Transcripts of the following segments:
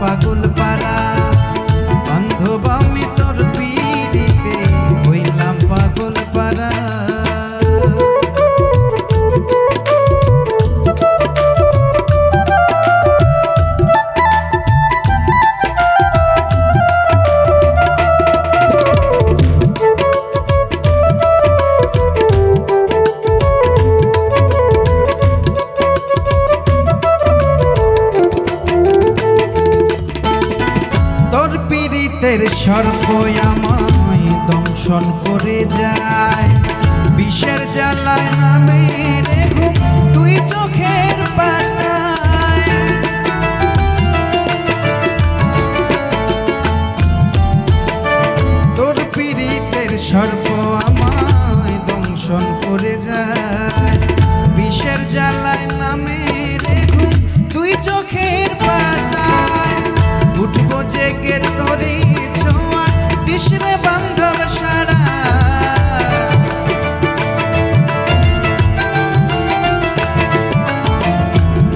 পাগল পারা বান্ধব আমি তোর পিড়িতে হইলাম পাগল পারা সর্প আমায় দংশন করে যায় বিষের জ্বালায় নামে রে ঘুম তুই চোখের পাতায় তোর পীড়িতের সর্প আমায় দংশন করে যায় বিষের জ্বালায় নামে রে ঘুম তুই চোখের পাতায় উঠবো জেগে তোরে দিশরে বান্ধব সারা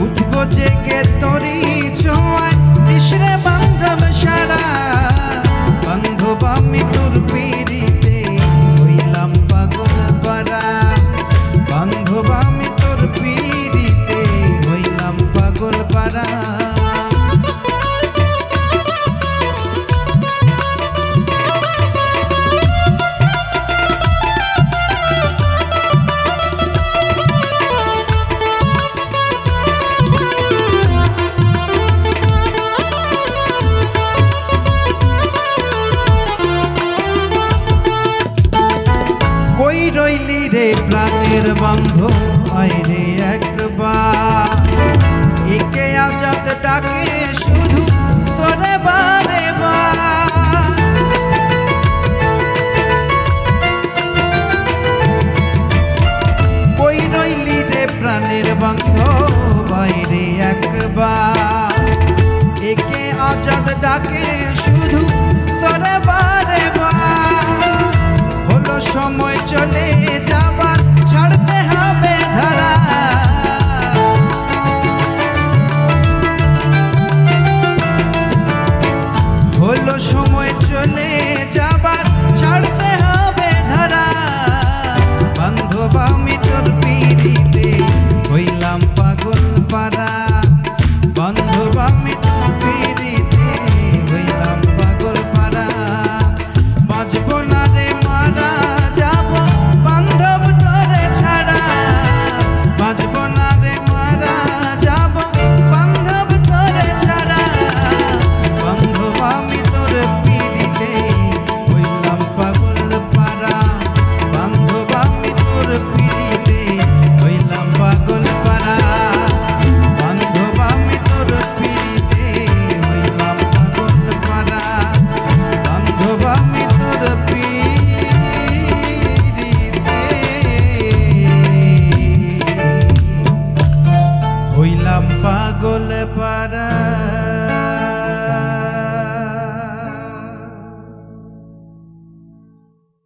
উঠবো জেগে তোরি ছোঁয়ায় দিশরে বান্ধব সারা বান্ধব আমি তোর পিড়িতে হইলাম পাগল পারা বান্ধব আমি তোর পিড়িতে হইলাম পাগল পারা রইলি রে প্রাণের বান্ধব আইরে একবার একে আজাদ ডাকে শুধু তোরে বারে বার কই রইলি রে প্রাণের বান্ধব আইরে একবার একে আজাদ ডাকে শুধু তোরে বারে বার হলো সময় চলে যাবার ছাড়তে হবে ধারা হলো সময় চলে যাবার ছাড়তে হবে ধারা বান্ধব আমি তোর পিড়িতে হইলাম পাগল পারা বান্ধব আমি তোর পিড়িতে হইলাম পাগল পারা বাঁচব না রে মারা পাগল পারা।